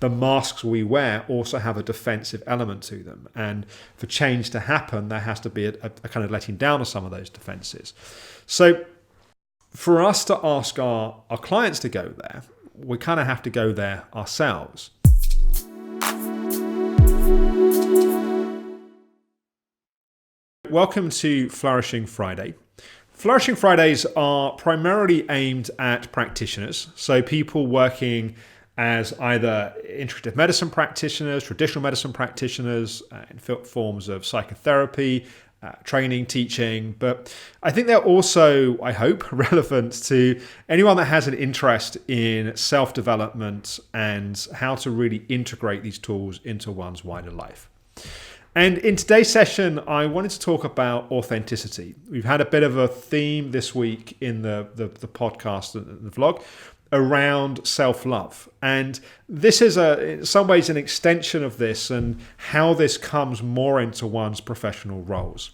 the masks we wear also have a defensive element to them. And for change to happen, there has to be a kind of letting down of some of those defenses. So for us to ask our clients to go there, we kind of have to go there ourselves. Welcome to Flourishing Friday. Flourishing Fridays are primarily aimed at practitioners, so people working as either integrative medicine practitioners, traditional medicine practitioners, in forms of psychotherapy, training, teaching. But I think they're also, I hope, relevant to anyone that has an interest in self-development and how to really integrate these tools into one's wider life. And in today's session, I wanted to talk about authenticity. We've had a bit of a theme this week in the podcast and the vlog around self-love. And this is in some ways an extension of this and how this comes more into one's professional roles.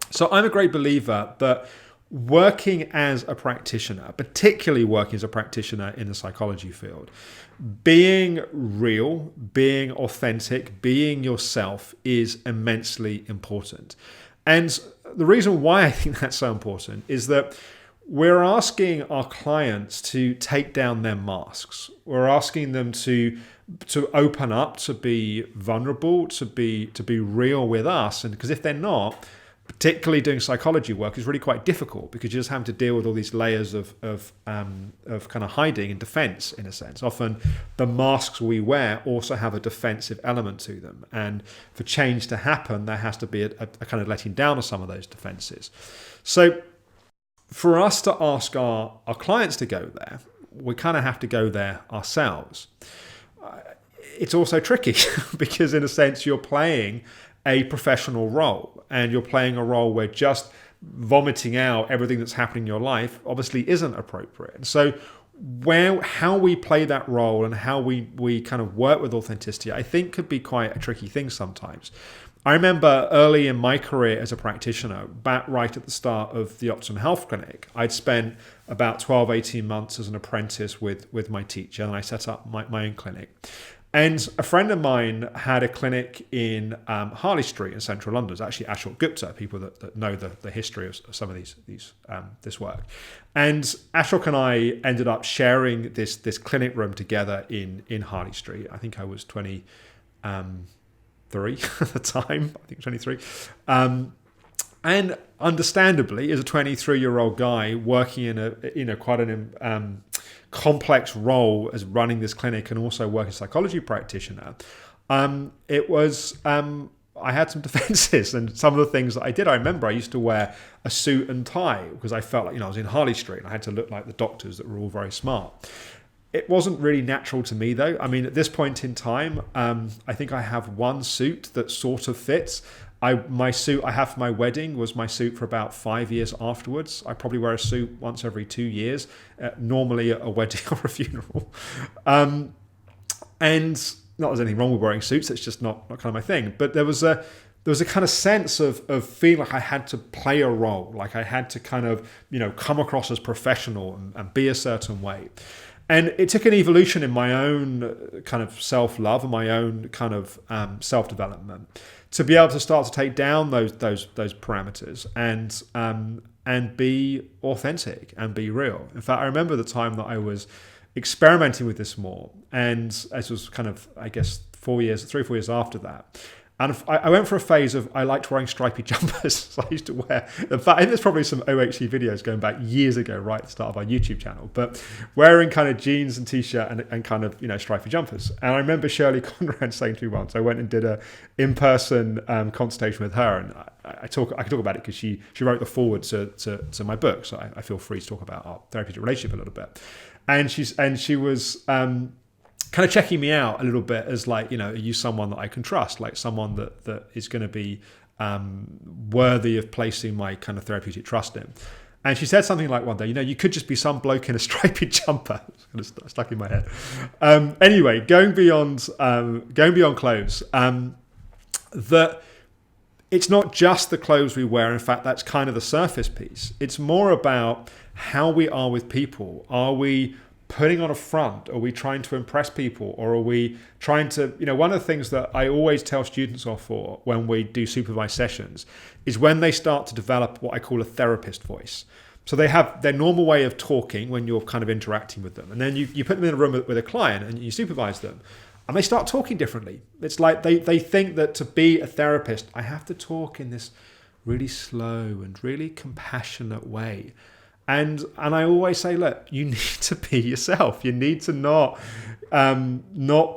So I'm a great believer that working as a practitioner, particularly working as a practitioner in the psychology field, being real, being authentic, being yourself is immensely important. And the reason why I think that's so important is that we're asking our clients to take down their masks. We're asking them to open up, to be vulnerable, to be real with us. And because if they're not, particularly doing psychology work is really quite difficult because you're just having to deal with all these layers of kind of hiding and defense in a sense. Often the masks we wear also have a defensive element to them. And for change to happen, there has to be a kind of letting down of some of those defenses. So for us to ask our clients to go there, we kind of have to go there ourselves. It's also tricky because in a sense you're playing a professional role and you're playing a role where just vomiting out everything that's happening in your life obviously isn't appropriate. And so how we play that role and how we kind of work with authenticity, I think could be quite a tricky thing sometimes. I remember early in my career as a practitioner, back right at the start of the Optimum Health Clinic, I'd spent about 12, 18 months as an apprentice with my teacher, and I set up my own clinic. And a friend of mine had a clinic in Harley Street in central London. It's actually Ashok Gupta, people that know the history of some of this work. And Ashok and I ended up sharing this clinic room together in Harley Street. I think I was 23 at the time. I think 23. And understandably, as a 23-year-old guy working in quite an complex role as running this clinic and also working as a psychology practitioner, I had some defenses and some of the things that I did. I remember I used to wear a suit and tie because I felt like I was in Harley Street and I had to look like the doctors that were all very smart. It wasn't really natural to me though. I mean, at this point in time, I think I have one suit that sort of fits. My suit I have for my wedding was my suit for about 5 years afterwards. I probably wear a suit once every 2 years, normally at a wedding or a funeral. And not there's anything wrong with wearing suits, it's just not kind of my thing. But there was a kind of sense of feeling like I had to play a role, like I had to kind of, come across as professional and be a certain way. And it took an evolution in my own kind of self-love and my own kind of self-development to be able to start to take down those parameters and be authentic and be real. In fact, I remember the time that I was experimenting with this more, and this was kind of, I guess, 3 or 4 years after that. And I went for a phase of I liked wearing stripy jumpers. So I used to wear, in fact, I think there's probably some OHC videos going back years ago, right at the start of our YouTube channel, but wearing kind of jeans and t-shirt and kind of, stripy jumpers. And I remember Shirley Conrad saying to me once, I went and did a in-person consultation with her, and I can talk about it because she wrote the foreword to my book. So I feel free to talk about our therapeutic relationship a little bit. And she was kind of checking me out a little bit as like, are you someone that I can trust? Like someone that is going to be worthy of placing my kind of therapeutic trust in. And she said something like one day, you could just be some bloke in a stripy jumper. It's kind of stuck in my head. Anyway, going beyond clothes, that it's not just the clothes we wear. In fact, that's kind of the surface piece. It's more about how we are with people. Are we putting on a front? Are we trying to impress people? Or are we trying to, one of the things that I always tell students off for when we do supervised sessions is when they start to develop what I call a therapist voice. So they have their normal way of talking when you're kind of interacting with them. And then you put them in a room with a client and you supervise them. And they start talking differently. It's like they think that to be a therapist, I have to talk in this really slow and really compassionate way. And I always say, look, you need to be yourself. You need to not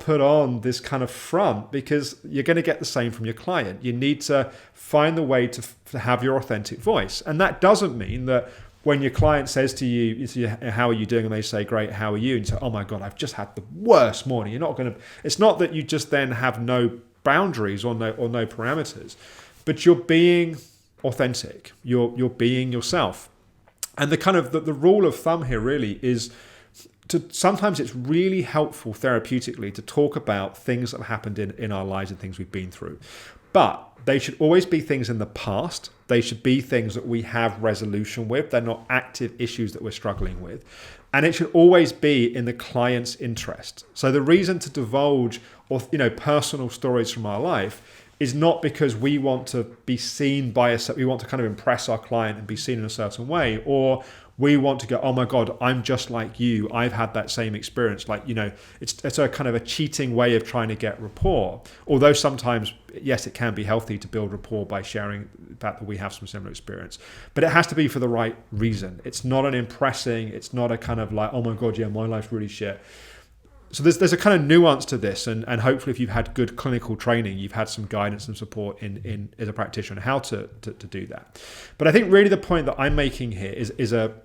put on this kind of front, because you're going to get the same from your client. You need to find the way to have your authentic voice. And that doesn't mean that when your client says to you, how are you doing? And they say, great, how are you? And you say, oh my God, I've just had the worst morning. It's not that you just then have no boundaries or no parameters, but you're being authentic. You're being yourself. And the kind of the rule of thumb here really is sometimes it's really helpful therapeutically to talk about things that have happened in our lives and things we've been through. But they should always be things in the past. They should be things that we have resolution with. They're not active issues that we're struggling with. And it should always be in the client's interest. So the reason to divulge personal stories from our life is not because we want to be seen we want to kind of impress our client and be seen in a certain way, or we want to go, oh my God, I'm just like you. I've had that same experience. It's a kind of a cheating way of trying to get rapport. Although sometimes, yes, it can be healthy to build rapport by sharing the fact that we have some similar experience. But it has to be for the right reason. It's not an impressing. It's not a kind of like, oh my God, yeah, my life's really shit. So there's a kind of nuance to this, and hopefully if you've had good clinical training, you've had some guidance and support in as a practitioner on how to do that. But I think really the point that I'm making here is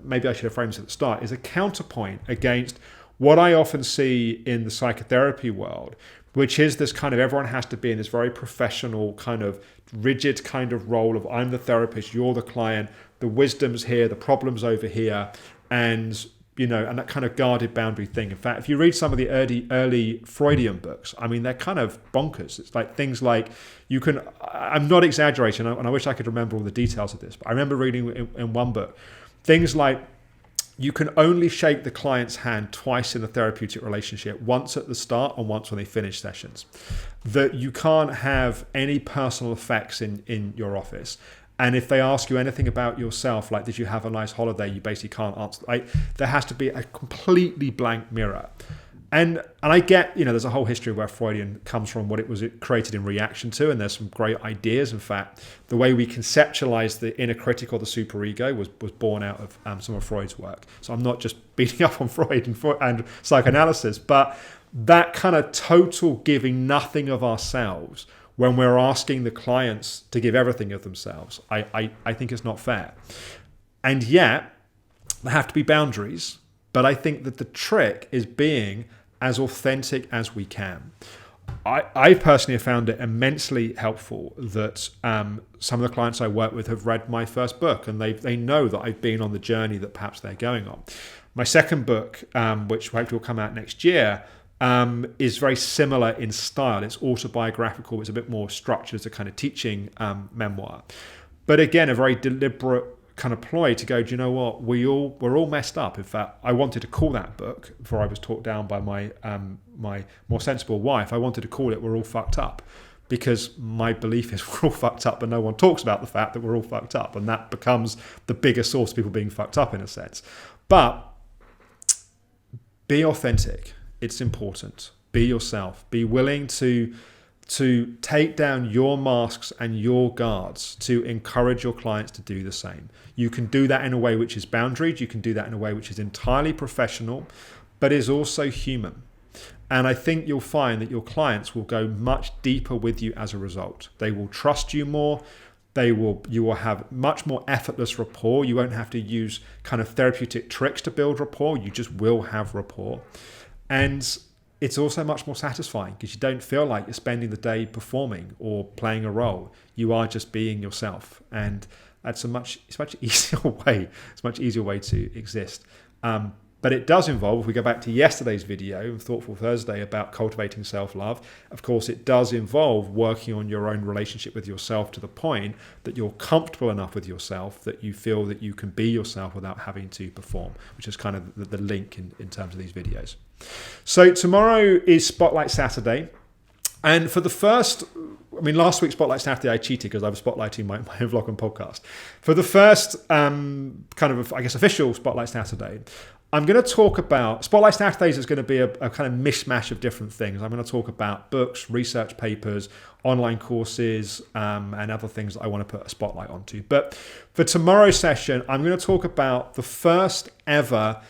maybe I should have framed this at the start, is a counterpoint against what I often see in the psychotherapy world, which is this kind of everyone has to be in this very professional kind of rigid kind of role of I'm the therapist, you're the client, the wisdom's here, the problem's over here, and that kind of guarded boundary thing. In fact, if you read some of the early Freudian books, I mean, they're kind of bonkers. It's like things like I'm not exaggerating, and I wish I could remember all the details of this, but I remember reading in one book, things like you can only shake the client's hand twice in a therapeutic relationship, once at the start and once when they finish sessions. That you can't have any personal effects in your office. And if they ask you anything about yourself, like did you have a nice holiday, you basically can't answer. There has to be a completely blank mirror. And I get, there's a whole history where Freudian comes from, what it was created in reaction to, and there's some great ideas. In fact, the way we conceptualize the inner critic or the superego was born out of some of Freud's work. So I'm not just beating up on Freud and psychoanalysis, but that kind of total giving nothing of ourselves when we're asking the clients to give everything of themselves, I think it's not fair. And yet, there have to be boundaries, but I think that the trick is being as authentic as we can. I personally have found it immensely helpful that some of the clients I work with have read my first book, and they know that I've been on the journey that perhaps they're going on. My second book, which hopefully will come out next year, is very similar in style. It's autobiographical. It's a bit more structured as a kind of teaching memoir. But again, a very deliberate kind of ploy to go, do you know what? We're all messed up. In fact, I wanted to call that book before I was talked down by my more sensible wife. I wanted to call it "We're All Fucked Up," because my belief is we're all fucked up, but no one talks about the fact that we're all fucked up, and that becomes the biggest source of people being fucked up in a sense. But be authentic. It's important. Be yourself. Be willing to take down your masks and your guards to encourage your clients to do the same. You can do that in a way which is boundaried. You can do that in a way which is entirely professional, but is also human. And I think you'll find that your clients will go much deeper with you as a result. They will trust you more. You will have much more effortless rapport. You won't have to use kind of therapeutic tricks to build rapport. You just will have rapport. And it's also much more satisfying because you don't feel like you're spending the day performing or playing a role. You are just being yourself. And that's it's much easier way. It's a much easier way to exist. But it does involve, if we go back to yesterday's video, Thoughtful Thursday, about cultivating self-love, of course, it does involve working on your own relationship with yourself to the point that you're comfortable enough with yourself that you feel that you can be yourself without having to perform, which is kind of the link in terms of these videos. So tomorrow is Spotlight Saturday. And for the first, last week Spotlight Saturday I cheated because I was spotlighting my own vlog and podcast. For the first official Spotlight Saturday, I'm going to talk about, Spotlight Saturdays is going to be a kind of mishmash of different things. I'm going to talk about books, research papers, online courses, and other things that I want to put a spotlight onto. But for tomorrow's session, I'm going to talk about the first ever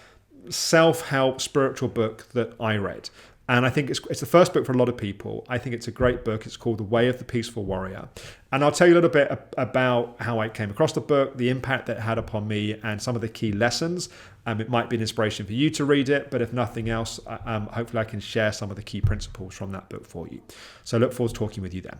self-help spiritual book that I read. And I think it's the first book for a lot of people. I think it's a great book. It's called The Way of the Peaceful Warrior. And I'll tell you a little bit about how I came across the book, the impact that it had upon me, and some of the key lessons. It might be an inspiration for you to read it, but if nothing else, hopefully I can share some of the key principles from that book for you. So I look forward to talking with you then.